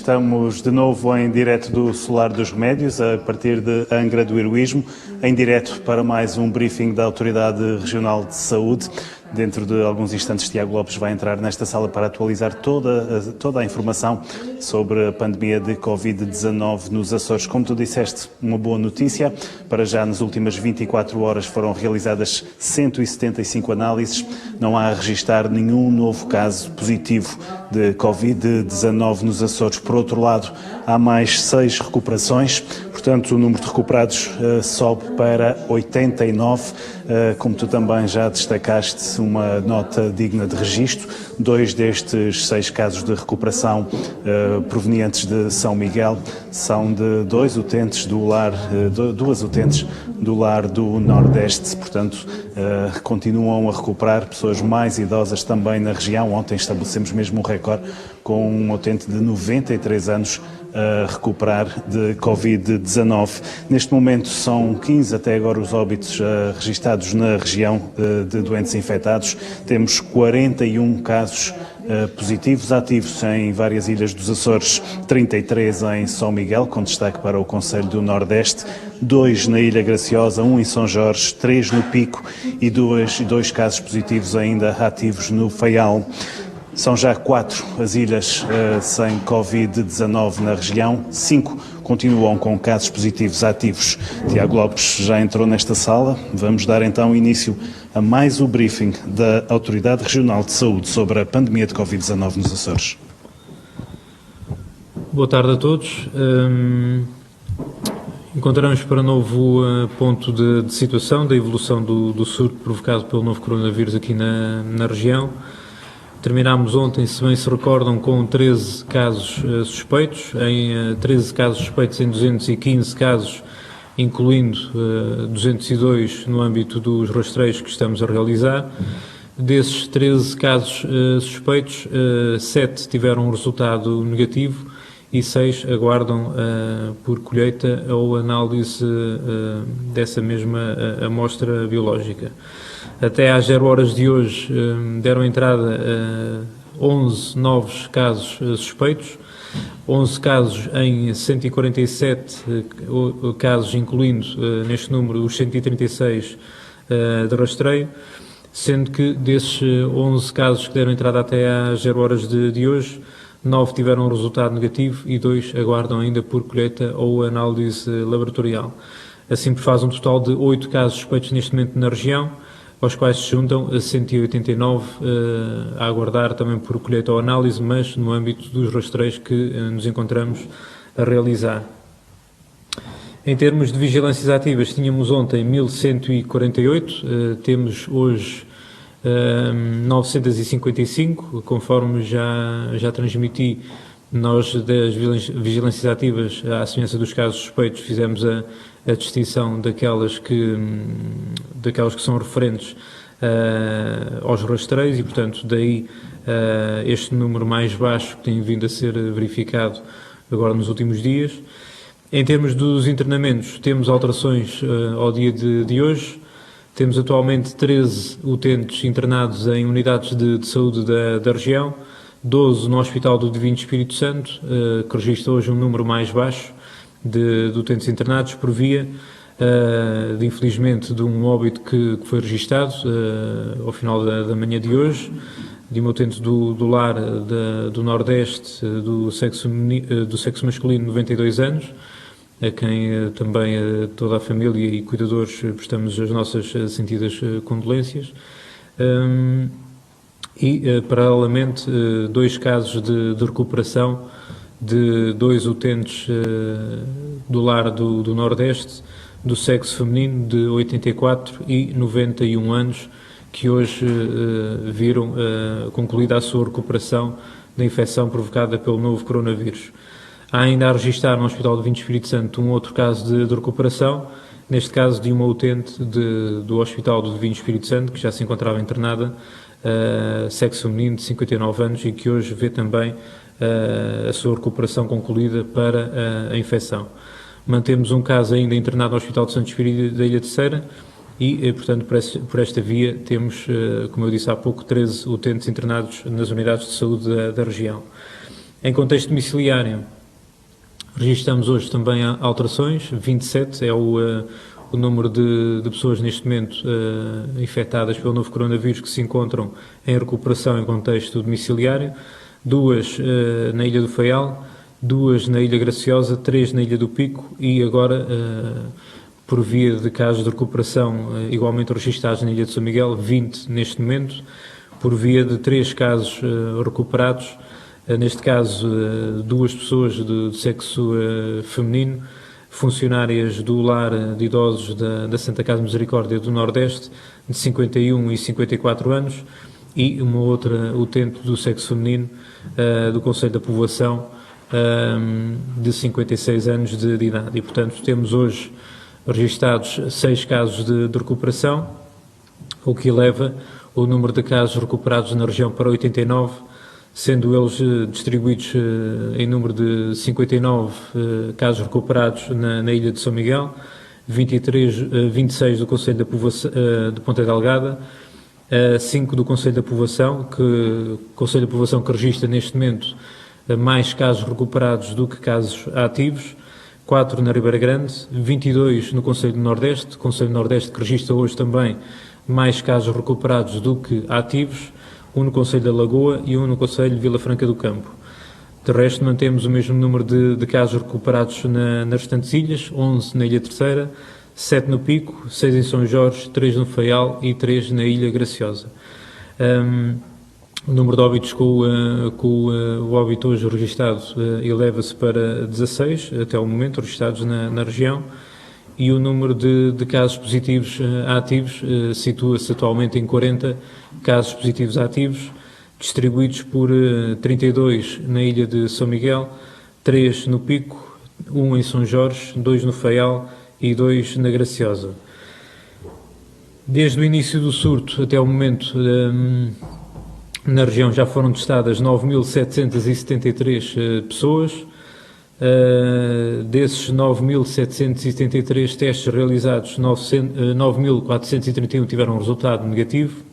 Estamos de novo em direto do Solar dos Remédios, a partir de Angra do Heroísmo, em direto para mais um briefing da Autoridade Regional de Saúde. Dentro de alguns instantes, Tiago Lopes vai entrar nesta sala para atualizar toda a informação sobre a pandemia de Covid-19 nos Açores. Como tu disseste, uma boa notícia. Para já, nas últimas 24 horas foram realizadas 175 análises. Não há a registar nenhum novo caso positivo de Covid-19 nos Açores. Por outro lado, há mais 6 recuperações. Portanto, o número de recuperados sobe para 89. Como tu também já destacaste, uma nota digna de registro. 2 destes 6 casos de recuperação provenientes de São Miguel são de 2 utentes do lar, 2 utentes do lar do Nordeste. Portanto, continuam a recuperar pessoas mais idosas também na região. Ontem estabelecemos mesmo um recorde com um utente de 93 anos a recuperar de Covid-19. Neste momento são 15 até agora os óbitos registados na região de doentes infectados. Temos 41 casos positivos, ativos em várias ilhas dos Açores, 33 em São Miguel, com destaque para o Conselho do Nordeste, 2 na Ilha Graciosa, 1 em São Jorge, 3 no Pico e 2 casos positivos ainda ativos no Faial. São já 4 as ilhas sem Covid-19 na região, 5 continuam com casos positivos ativos. Tiago Lopes já entrou nesta sala. Vamos dar então início a mais um briefing da Autoridade Regional de Saúde sobre a pandemia de Covid-19 nos Açores. Boa tarde a todos. Encontramos para novo ponto de situação da evolução do surto provocado pelo novo coronavírus aqui na região. Terminámos ontem, se bem se recordam, com 13 casos suspeitos, em 13 casos suspeitos em 215 casos, incluindo 202 no âmbito dos rastreios que estamos a realizar. Desses 13 casos suspeitos, 7 tiveram um resultado negativo e 6 aguardam por colheita ou análise dessa mesma amostra biológica. Até às 0 horas de hoje deram entrada 11 novos casos suspeitos, 11 casos em 147 casos, incluindo neste número os 136 de rastreio, sendo que desses 11 casos que deram entrada até às 0 horas de hoje, 9 tiveram um resultado negativo e 2 aguardam ainda por colheita ou análise laboratorial. Assim faz um total de 8 casos suspeitos neste momento na região, aos quais se juntam a 189 a aguardar também por colheita ou análise, mas no âmbito dos rastreios que nos encontramos a realizar. Em termos de vigilâncias ativas, tínhamos ontem 1148, temos hoje 955, conforme já transmiti. Nós, das vigilâncias ativas, à semelhança dos casos suspeitos, fizemos a distinção daquelas que são referentes aos rastreios e, portanto, daí este número mais baixo que tem vindo a ser verificado agora nos últimos dias. Em termos dos internamentos, temos alterações ao dia de hoje. Temos atualmente 13 utentes internados em unidades de saúde da região, 12 no Hospital do Divino Espírito Santo, que registra hoje um número mais baixo de utentes internados por via, infelizmente, de um óbito que foi registado ao final da manhã de hoje, de um utente do lar do Nordeste, do sexo masculino, 92 anos, a quem também toda a família e cuidadores prestamos as nossas sentidas condolências. E, paralelamente, 2 casos de recuperação de 2 utentes do lar do Nordeste, do sexo feminino, de 84 e 91 anos, que hoje viram concluída a sua recuperação da infecção provocada pelo novo coronavírus. Há ainda a registrar no Hospital do Divino Espírito Santo um outro caso de recuperação, neste caso de uma utente do Hospital do Divino Espírito Santo, que já se encontrava internada, sexo feminino de 59 anos e que hoje vê também a sua recuperação concluída para a infecção. Mantemos um caso ainda internado no Hospital de Santo Espírito da Ilha Terceira e, portanto, por esta via temos, como eu disse há pouco, 13 utentes internados nas unidades de saúde da região. Em contexto domiciliário, registramos hoje também alterações, 27 é o número de pessoas neste momento infectadas pelo novo coronavírus que se encontram em recuperação em contexto domiciliário, 2 na Ilha do Faial, 2 na Ilha Graciosa, 3 na Ilha do Pico e agora, por via de casos de recuperação igualmente registados na Ilha de São Miguel, 20 neste momento, por via de 3 casos recuperados, neste caso 2 pessoas de sexo feminino, funcionárias do lar de idosos da Santa Casa Misericórdia do Nordeste, de 51 e 54 anos, e uma outra utente do sexo feminino do Conselho da Povoação, de 56 anos de idade. E, portanto, temos hoje registados 6 casos de recuperação, o que eleva o número de casos recuperados na região para 89, sendo eles distribuídos em número de 59 casos recuperados na Ilha de São Miguel, 26 do Conselho da Povoação, de Ponta Delgada, 5 do Conselho da Povoação, que registra neste momento mais casos recuperados do que casos ativos, 4 na Ribeira Grande, 22 no Conselho do Nordeste, Conselho do Nordeste que registra hoje também mais casos recuperados do que ativos, 1 no Conselho da Lagoa e 1 no Conselho de Vila Franca do Campo. De resto, mantemos o mesmo número de casos recuperados nas restantes ilhas, 11 na Ilha Terceira, 7 no Pico, 6 em São Jorge, 3 no Faial e 3 na Ilha Graciosa. O número de óbitos com o óbito hoje registado eleva-se para 16, até o momento, registados na região, e o número de casos positivos ativos situa-se atualmente em 40 casos positivos ativos, distribuídos por 32 na Ilha de São Miguel, 3 no Pico, 1 em São Jorge, 2 no Faial e 2 na Graciosa. Desde o início do surto até o momento, na região já foram testadas 9.773 pessoas. Desses 9.773 testes realizados, 9.431 tiveram resultado negativo,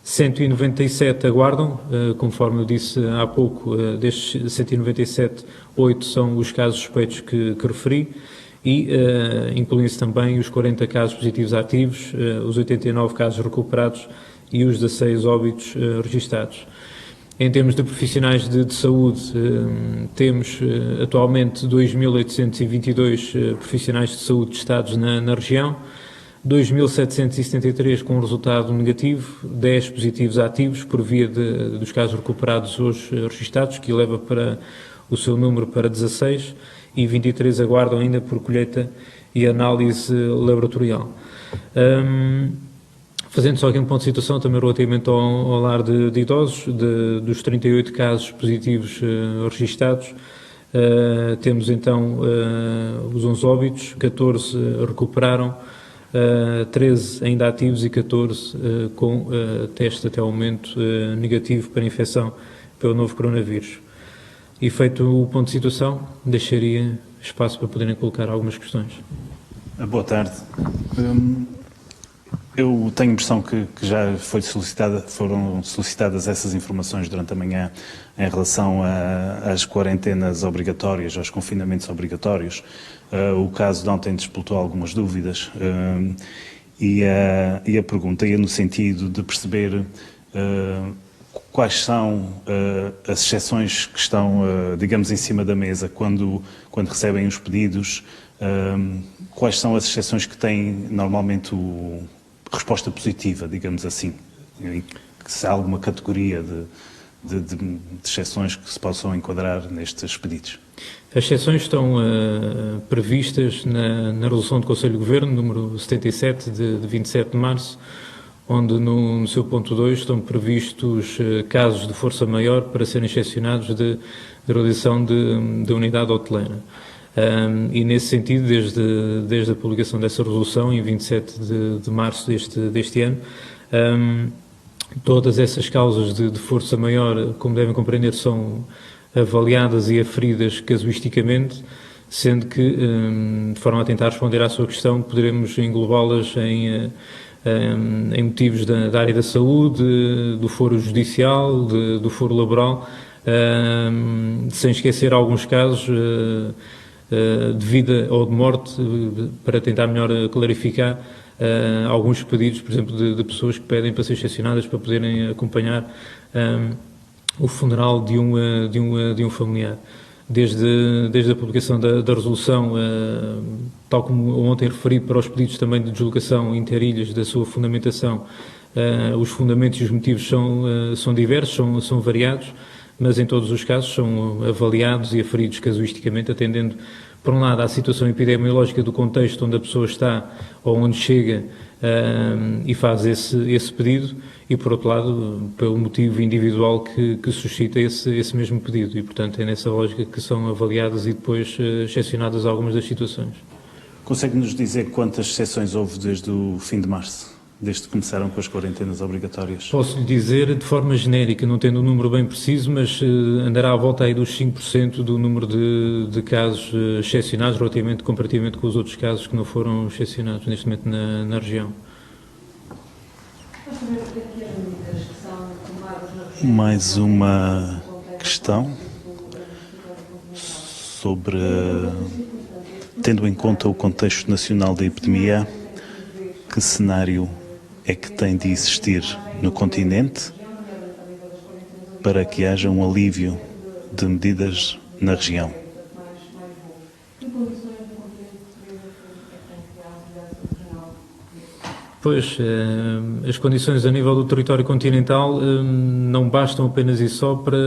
197 aguardam, conforme eu disse há pouco, destes 197, 8 são os casos suspeitos que referi, e incluem-se também os 40 casos positivos ativos, os 89 casos recuperados e os 16 óbitos registados. Em termos de profissionais de saúde, temos atualmente 2.822 profissionais de saúde testados na região, 2.773 com resultado negativo, 10 positivos ativos por via dos casos recuperados hoje registados, que eleva para o seu número para 16, e 23 aguardam ainda por colheita e análise laboratorial. Fazendo só aqui um ponto de situação também relativamente ao lar de idosos, dos 38 casos positivos registados, temos então os 11 óbitos, 14 recuperaram, 13 ainda ativos e 14 com teste até o momento negativo para infecção pelo novo coronavírus. E feito o ponto de situação, deixaria espaço para poderem colocar algumas questões. Boa tarde. Eu tenho a impressão que já foram solicitadas essas informações durante a manhã em relação às quarentenas obrigatórias, aos confinamentos obrigatórios. O caso de ontem despoltou algumas dúvidas e a pergunta ia no sentido de perceber quais são as exceções que estão, digamos, em cima da mesa quando recebem os pedidos, quais são as exceções que têm normalmente resposta positiva, digamos assim, se há alguma categoria de exceções que se possam enquadrar nestes pedidos. As exceções estão previstas na resolução do Conselho de Governo, número 77, de 27 de março, onde no seu ponto 2 estão previstos casos de força maior para serem excepcionados de realização de unidade hoteleira. E nesse sentido, desde a publicação dessa resolução, em 27 de março deste ano, todas essas causas de força maior, como devem compreender, são avaliadas e aferidas casuisticamente, sendo que, de forma a tentar responder à sua questão, poderemos englobá-las em motivos da área da saúde, do foro judicial, do foro laboral, sem esquecer alguns casos de vida ou de morte, para tentar melhor clarificar alguns pedidos, por exemplo, de pessoas que pedem para ser excepcionadas para poderem acompanhar o funeral de um familiar. Desde a publicação da resolução, tal como ontem referi para os pedidos também de deslocação interilhas da sua fundamentação, os fundamentos e os motivos são diversos, são variados, mas em todos os casos são avaliados e aferidos casuisticamente, atendendo, por um lado, à situação epidemiológica do contexto onde a pessoa está ou onde chega e faz esse pedido, e, por outro lado, pelo motivo individual que suscita esse mesmo pedido. E, portanto, é nessa lógica que são avaliadas e depois excepcionadas algumas das situações. Consegue-nos dizer quantas exceções houve desde o fim de março? Desde que começaram com as quarentenas obrigatórias? Posso lhe dizer de forma genérica, não tendo um número bem preciso, mas andará à volta aí dos 5% do número de casos excepcionados relativamente, comparativamente com os outros casos que não foram excepcionados neste momento na região. Mais uma questão sobre, tendo em conta o contexto nacional da epidemia, que cenário é que tem de existir no continente para que haja um alívio de medidas na região? Pois, as condições a nível do território continental não bastam apenas e só para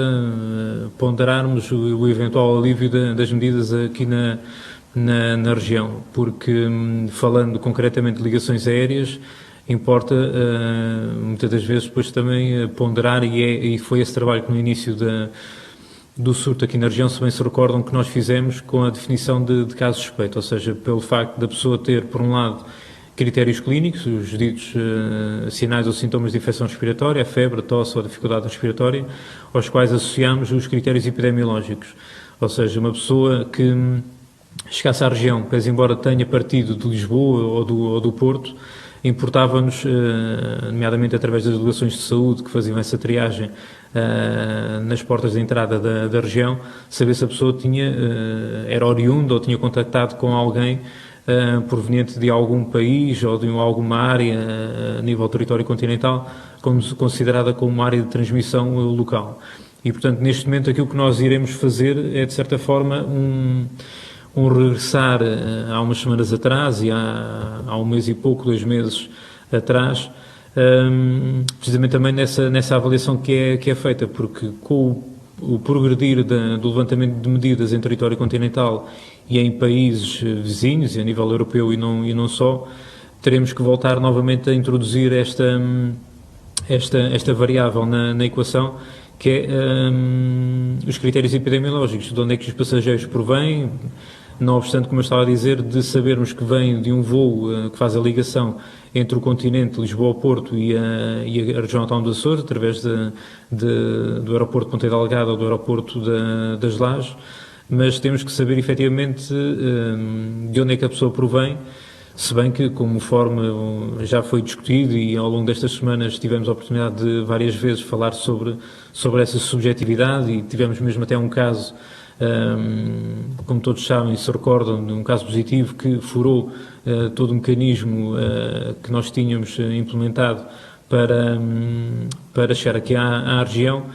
ponderarmos o eventual alívio das medidas aqui na região, porque, falando concretamente de ligações aéreas, importa muitas das vezes depois também ponderar, e foi esse trabalho que no início do surto aqui na região, se bem se recordam, que nós fizemos com a definição de caso suspeito, ou seja, pelo facto da pessoa ter, por um lado, critérios clínicos, os ditos sinais ou sintomas de infecção respiratória, a febre, a tosse ou a dificuldade respiratória, aos quais associamos os critérios epidemiológicos. Ou seja, uma pessoa que chegasse à região, pese embora tenha partido de Lisboa ou do Porto, importava-nos, nomeadamente através das delegações de saúde que faziam essa triagem nas portas de entrada da região, saber se a pessoa era oriunda ou tinha contactado com alguém proveniente de algum país ou de alguma área a nível do território continental, considerada como uma área de transmissão local. E, portanto, neste momento aquilo que nós iremos fazer é, de certa forma, um regressar há umas semanas atrás e há um mês e pouco, 2 meses atrás, precisamente também nessa avaliação que é feita, porque com o progredir do levantamento de medidas em território continental e em países vizinhos, e a nível europeu e não só, teremos que voltar novamente a introduzir esta variável na equação, que é os critérios epidemiológicos, de onde é que os passageiros provêm, não obstante, como eu estava a dizer, de sabermos que vem de um voo que faz a ligação entre o continente, Lisboa-Porto e a região autónoma dos Açores, através do aeroporto de Ponta Delgada ou do aeroporto das Lajes, mas temos que saber efetivamente de onde é que a pessoa provém, se bem que, conforme já foi discutido e ao longo destas semanas tivemos a oportunidade de várias vezes falar sobre essa subjetividade, e tivemos mesmo até um caso, como todos sabem e se recordam, de um caso positivo que furou todo o mecanismo que nós tínhamos implementado para chegar aqui à região,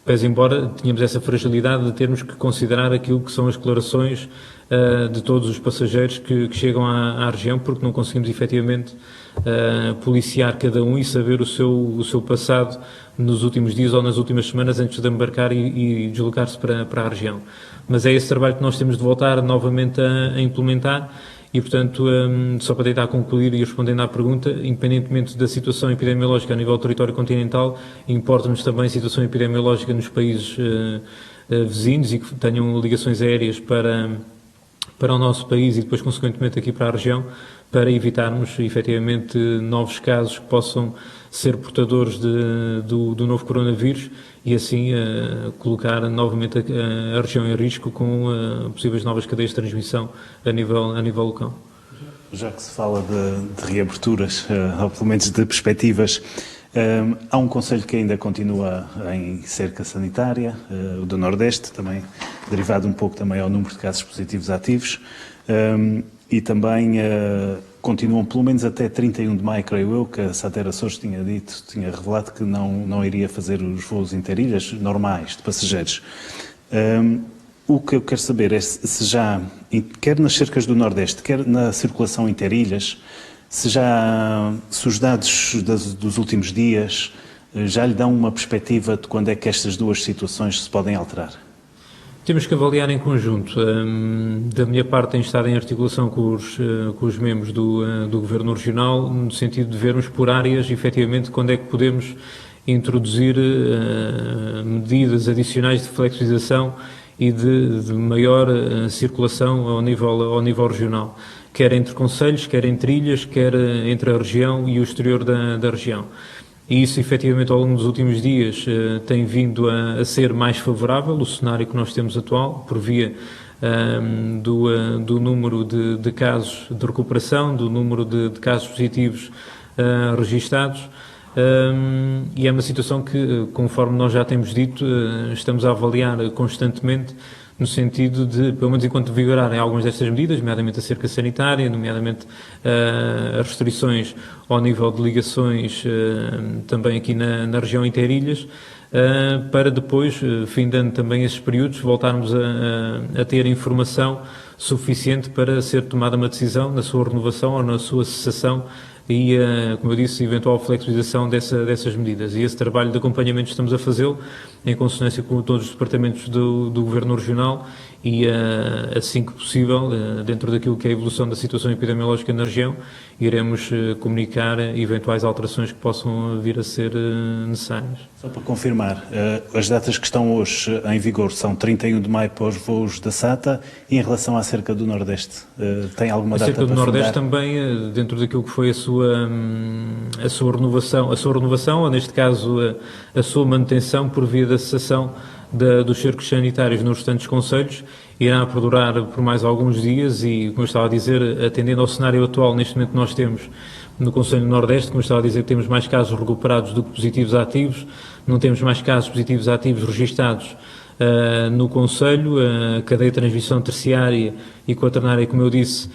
pese embora tínhamos essa fragilidade de termos que considerar aquilo que são as declarações de todos os passageiros que chegam à região, porque não conseguimos efetivamente policiar cada um e saber o seu passado nos últimos dias ou nas últimas semanas antes de embarcar e deslocar-se para a região. Mas é esse trabalho que nós temos de voltar novamente a implementar e, portanto, só para tentar concluir e respondendo à pergunta, independentemente da situação epidemiológica a nível do território continental, importa-nos também a situação epidemiológica nos países vizinhos e que tenham ligações aéreas para o nosso país e depois, consequentemente, aqui para a região, para evitarmos, efetivamente, novos casos que possam ser portadores do novo coronavírus e, assim, colocar novamente a região em risco com possíveis novas cadeias de transmissão a nível local. Já que se fala de reaberturas, ou pelo menos de perspectivas, Há um concelho que ainda continua em cerca sanitária, o do Nordeste, também derivado um pouco também ao número de casos positivos ativos, e também continuam pelo menos até 31 de maio, creio eu, que a SATER Açores tinha revelado que não iria fazer os voos interilhas normais de passageiros. O que eu quero saber é se já, quer nas cercas do Nordeste, quer na circulação interilhas, se os dados dos últimos dias já lhe dão uma perspectiva de quando é que estas duas situações se podem alterar? Temos que avaliar em conjunto. Da minha parte, tenho estado em articulação com os membros do Governo Regional, no sentido de vermos por áreas, efetivamente, quando é que podemos introduzir medidas adicionais de flexibilização e de maior circulação ao nível regional, quer entre concelhos, quer entre ilhas, quer entre a região e o exterior da região. E isso, efetivamente, ao longo dos últimos dias tem vindo a ser mais favorável, o cenário que nós temos atual, por via do número de casos de recuperação, do número de casos positivos registados. E é uma situação que, conforme nós já temos dito, estamos a avaliar constantemente, no sentido de, pelo menos enquanto vigorarem algumas destas medidas, nomeadamente a cerca sanitária, nomeadamente as restrições ao nível de ligações também aqui na região interilhas, para depois, findando também esses períodos, voltarmos a ter informação suficiente para ser tomada uma decisão na sua renovação ou na sua cessação e, como eu disse, eventual flexibilização dessas medidas. E esse trabalho de acompanhamento estamos a fazê-lo em consonância com todos os departamentos do Governo Regional e, assim que possível, dentro daquilo que é a evolução da situação epidemiológica na região, iremos comunicar eventuais alterações que possam vir a ser necessárias. Só para confirmar, as datas que estão hoje em vigor são 31 de maio para os voos da SATA e em relação à cerca do Nordeste, tem alguma data para A cerca do Nordeste fundar? também, dentro daquilo que foi a sua renovação, ou neste caso a sua manutenção por via da cessação dos cercos sanitários nos restantes concelhos, irá perdurar por mais alguns dias e, como eu estava a dizer, atendendo ao cenário atual, neste momento nós temos no Conselho do Nordeste, como eu estava a dizer, temos mais casos recuperados do que positivos ativos, não temos mais casos positivos ativos registados no Conselho, a cadeia de transmissão terciária e quaternária, como eu disse,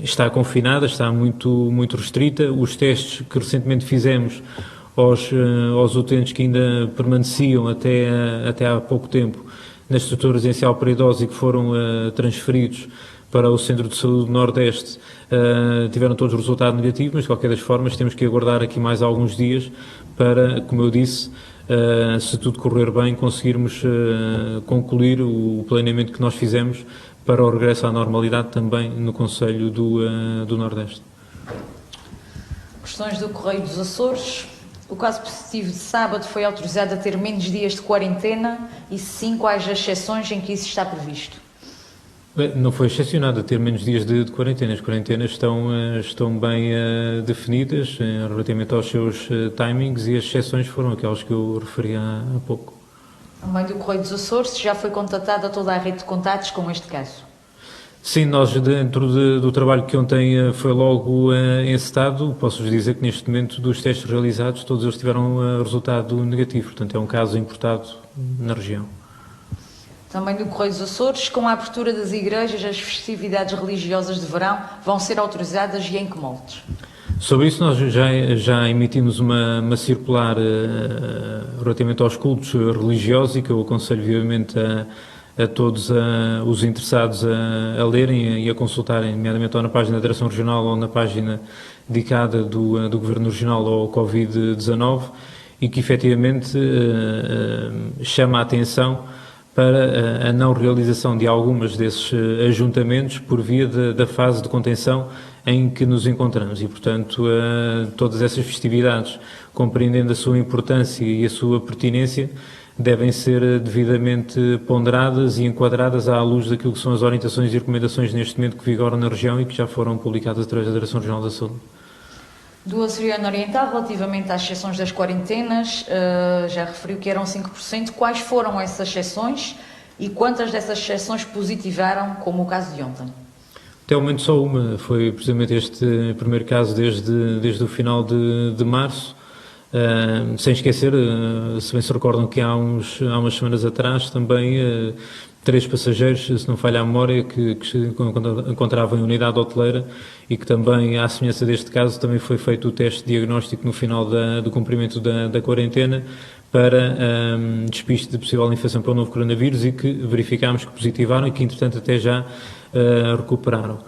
está confinada, está muito restrita. Os testes que recentemente fizemos aos utentes que ainda permaneciam até há pouco tempo na estrutura residencial para idosos e que foram transferidos para o Centro de Saúde do Nordeste, tiveram todos o resultado negativo, mas de qualquer das formas temos que aguardar aqui mais alguns dias para, como eu disse, se tudo correr bem, conseguirmos concluir o planeamento que nós fizemos para o regresso à normalidade também no Conselho do Nordeste. Questões do Correio dos Açores. O caso positivo de sábado foi autorizado a ter menos dias de quarentena e, se sim, quais as exceções em que isso está previsto? Não foi excepcionado a ter menos dias de quarentena. As quarentenas estão bem definidas relativamente aos seus timings e as exceções foram aquelas que eu referi há pouco. Também do Correio dos Açores, já foi contatada toda a rede de contatos com este caso? Sim, nós dentro do trabalho que ontem foi logo encetado, posso-vos dizer que neste momento dos testes realizados todos eles tiveram resultado negativo, portanto é um caso importado na região. Também do Correio dos Açores, com a abertura das igrejas, as festividades religiosas de verão vão ser autorizadas e em que moldes? Sobre isso nós já emitimos uma circular relativamente aos cultos religiosos e que eu aconselho vivamente a todos os interessados a lerem e a consultarem, nomeadamente ou na página da Direção Regional ou na página dedicada do Governo Regional ao Covid-19 e que efetivamente chama a atenção para a não realização de algumas desses ajuntamentos por via da fase de contenção em que nos encontramos e, portanto, todas essas festividades, compreendendo a sua importância e a sua pertinência, devem ser devidamente ponderadas e enquadradas à luz daquilo que são as orientações e recomendações neste momento que vigoram na região e que já foram publicadas através da Direção Regional da Saúde. Do Açoriano Oriental, relativamente às exceções das quarentenas, já referiu que eram 5%. Quais foram essas exceções e quantas dessas exceções positivaram, como o caso de ontem? Até o momento só uma, foi precisamente este primeiro caso desde o final de março. Sem esquecer, se bem se recordam que há umas semanas atrás também 3 passageiros, se não falha a memória, que se encontravam em unidade hoteleira e que também, à semelhança deste caso, também foi feito o teste diagnóstico no final do cumprimento da quarentena para despiste de possível infecção pelo novo coronavírus e que verificámos que positivaram e que, entretanto, até já recuperaram.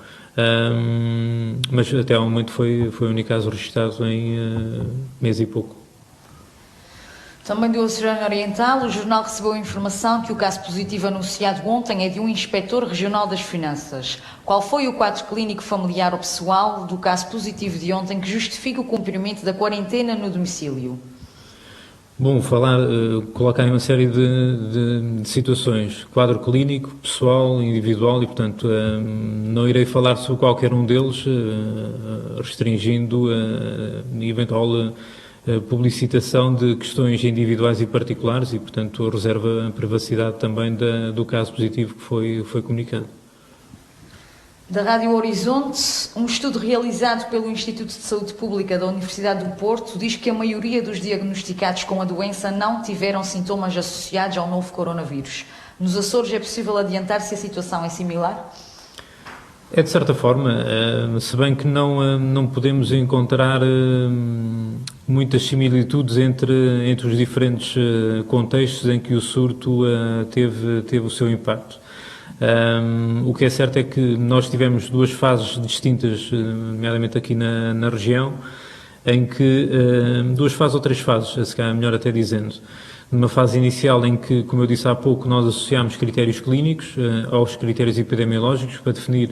Mas até ao momento foi o único caso registrado em mês e pouco. Também do Oceano Oriental, o jornal recebeu a informação que o caso positivo anunciado ontem é de um inspetor regional das finanças. Qual foi o quadro clínico familiar ou pessoal do caso positivo de ontem que justifica o cumprimento da quarentena no domicílio? Bom, colocar em uma série de situações, quadro clínico, pessoal, individual e, portanto, não irei falar sobre qualquer um deles, restringindo a eventual publicitação de questões individuais e particulares e, portanto, reserva a privacidade também do caso positivo que foi comunicado. Da Rádio Horizonte, um estudo realizado pelo Instituto de Saúde Pública da Universidade do Porto diz que a maioria dos diagnosticados com a doença não tiveram sintomas associados ao novo coronavírus. Nos Açores é possível adiantar se a situação é similar? É de certa forma, se bem que não podemos encontrar muitas similitudes entre os diferentes contextos em que o surto teve o seu impacto. O que é certo é que nós tivemos 2 fases distintas, nomeadamente aqui na região, em que 2 fases ou 3 fases, se calhar melhor até dizendo. Numa fase inicial em que, como eu disse há pouco, nós associámos critérios clínicos aos critérios epidemiológicos para definir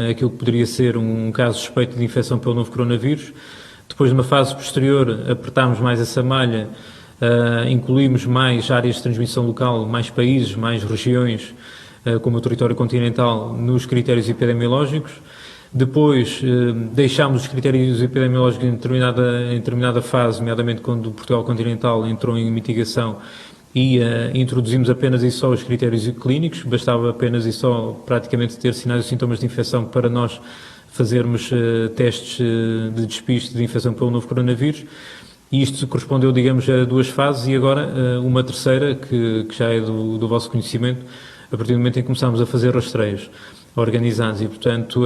aquilo que poderia ser um caso suspeito de infecção pelo novo coronavírus. Depois, numa fase posterior, apertámos mais essa malha, incluímos mais áreas de transmissão local, mais países, mais regiões, como o território continental, nos critérios epidemiológicos. Depois deixámos os critérios epidemiológicos em determinada fase, nomeadamente quando Portugal continental entrou em mitigação, e introduzimos apenas e só os critérios clínicos. Bastava apenas e só praticamente ter sinais e sintomas de infecção para nós fazermos testes de despiste de infecção pelo novo coronavírus. E isto correspondeu, digamos, a 2 fases e agora uma terceira, que já é do vosso conhecimento, a partir do momento em que começámos a fazer rastreios organizados e, portanto,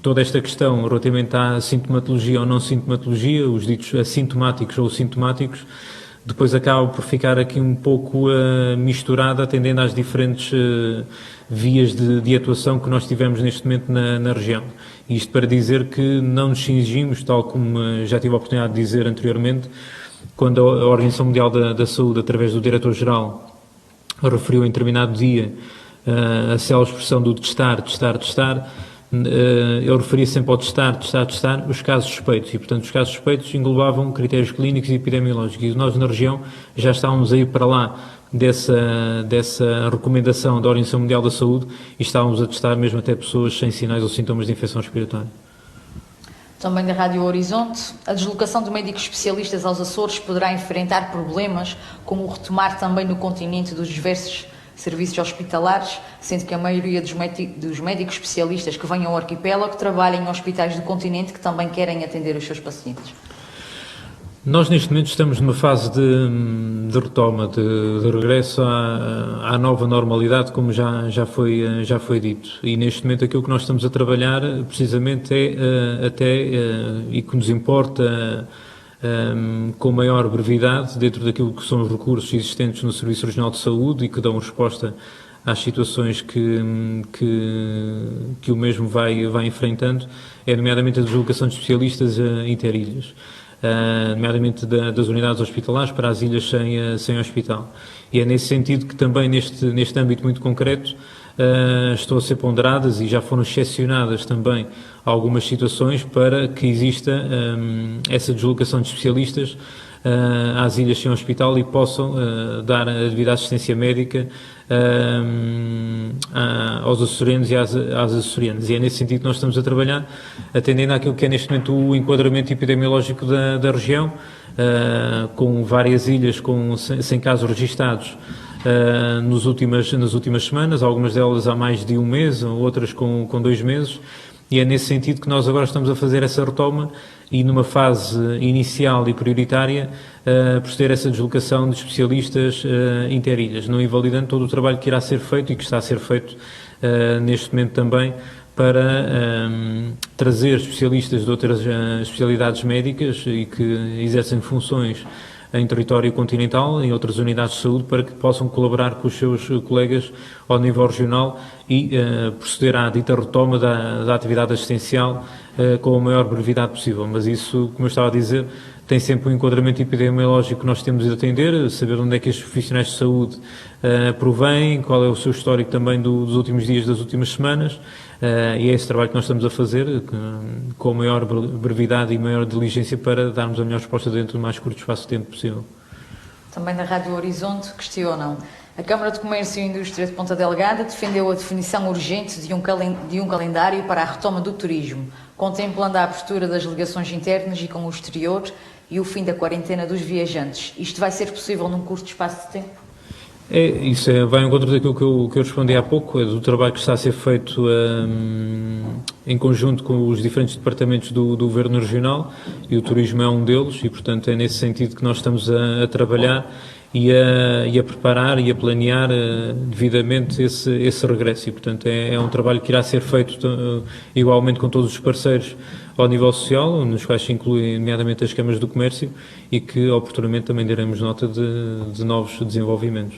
toda esta questão relativamente à sintomatologia ou não sintomatologia, os ditos assintomáticos ou sintomáticos, depois acaba por ficar aqui um pouco misturada, atendendo às diferentes vias de atuação que nós tivemos neste momento na região. Isto para dizer que não nos cingimos, tal como já tive a oportunidade de dizer anteriormente, quando a Organização Mundial da Saúde, através do Diretor-Geral, referiu em determinado dia a célebre expressão do testar, eu referia sempre ao testar os casos suspeitos e, portanto, os casos suspeitos englobavam critérios clínicos e epidemiológicos e nós na região já estávamos a ir para lá dessa recomendação da Organização Mundial da Saúde e estávamos a testar mesmo até pessoas sem sinais ou sintomas de infecção respiratória. Também da Rádio Horizonte, a deslocação de médicos especialistas aos Açores poderá enfrentar problemas como o retomar também no continente dos diversos serviços hospitalares, sendo que a maioria dos médicos especialistas que venham ao arquipélago trabalham em hospitais do continente que também querem atender os seus pacientes. Nós neste momento estamos numa fase de retoma, de regresso à nova normalidade, como já foi dito. E neste momento aquilo que nós estamos a trabalhar precisamente e que nos importa com maior brevidade, dentro daquilo que são os recursos existentes no Serviço Regional de Saúde e que dão resposta às situações que o mesmo vai enfrentando, é nomeadamente a deslocação de especialistas interilhas, nomeadamente das unidades hospitalares para as ilhas sem hospital. E é nesse sentido que também neste âmbito muito concreto estão a ser ponderadas e já foram excepcionadas também algumas situações para que exista essa deslocação de especialistas às ilhas sem hospital e possam dar a devida assistência médica aos açorianos e às açorianas. E é nesse sentido que nós estamos a trabalhar, atendendo àquilo que é neste momento o enquadramento epidemiológico da região, com várias ilhas sem casos registados nas últimas semanas, algumas delas há mais de um mês, outras com 2 meses, e é nesse sentido que nós agora estamos a fazer essa retoma e numa fase inicial e prioritária proceder a essa deslocação de especialistas interilhas, não invalidando todo o trabalho que irá ser feito e que está a ser feito neste momento também para trazer especialistas de outras especialidades médicas e que exercem funções em território continental, em outras unidades de saúde, para que possam colaborar com os seus colegas ao nível regional e proceder à dita retoma da atividade assistencial com a maior brevidade possível. Mas isso, como eu estava a dizer, tem sempre um enquadramento epidemiológico que nós temos de atender, saber onde é que estes profissionais de saúde provêm, qual é o seu histórico também dos últimos dias, das últimas semanas, e é esse trabalho que nós estamos a fazer com a maior brevidade e maior diligência para darmos a melhor resposta dentro do mais curto espaço de tempo possível. Também na Rádio Horizonte questionam. A Câmara de Comércio e Indústria de Ponta Delgada defendeu a definição urgente de um calendário para a retoma do turismo, contemplando a abertura das ligações internas e com o exterior e o fim da quarentena dos viajantes. Isto vai ser possível num curto espaço de tempo? Isso vai ao encontro daquilo que eu respondi há pouco, do trabalho que está a ser feito em conjunto com os diferentes departamentos do Governo Regional, e o turismo é um deles, e portanto é nesse sentido que nós estamos a trabalhar e a preparar e a planear devidamente esse regresso, e portanto é um trabalho que irá ser feito igualmente com todos os parceiros ao nível social, nos quais se incluem nomeadamente as câmaras do comércio, e que oportunamente também daremos nota de novos desenvolvimentos.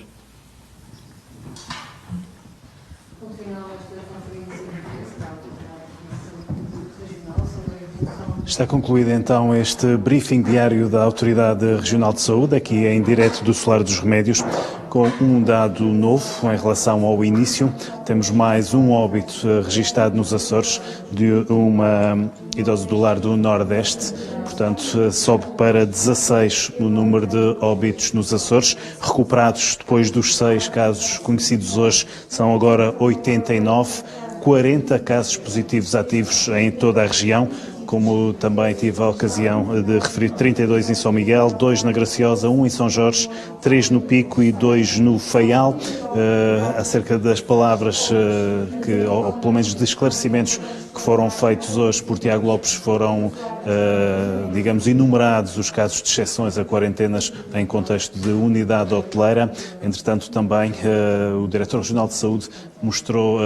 Está concluído então este briefing diário da Autoridade Regional de Saúde, aqui em direto do Solar dos Remédios, com um dado novo em relação ao início. Temos mais um óbito registado nos Açores de uma idosa do lar do Nordeste, portanto sobe para 16 o número de óbitos nos Açores, recuperados depois dos 6 casos conhecidos hoje, são agora 89, 40 casos positivos ativos em toda a região. Como também tive a ocasião de referir, 32 em São Miguel, 2 na Graciosa, 1 em São Jorge, 3 no Pico e 2 no Faial. Acerca das palavras, ou pelo menos de esclarecimentos que foram feitos hoje por Tiago Lopes, foram, digamos, enumerados os casos de exceções a quarentenas em contexto de unidade hoteleira. Entretanto, também o Diretor Regional de Saúde mostrou,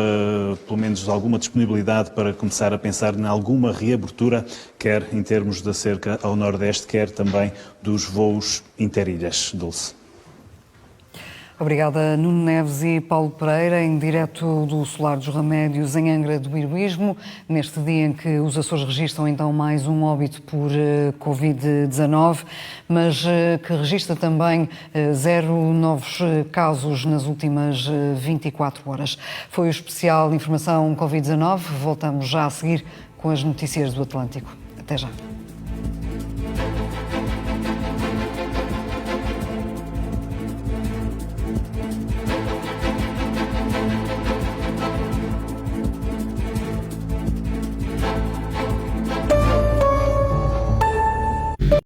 pelo menos, alguma disponibilidade para começar a pensar em alguma reabertura, quer em termos da cerca ao Nordeste, quer também dos voos interilhas. Dulce. Obrigada, Nuno Neves e Paulo Pereira, em direto do Solar dos Remédios, em Angra do Heroísmo, neste dia em que os Açores registram então mais um óbito por Covid-19, mas que registra também 0 novos casos nas últimas 24 horas. Foi o especial Informação Covid-19. Voltamos já a seguir com as notícias do Atlântico. Até já.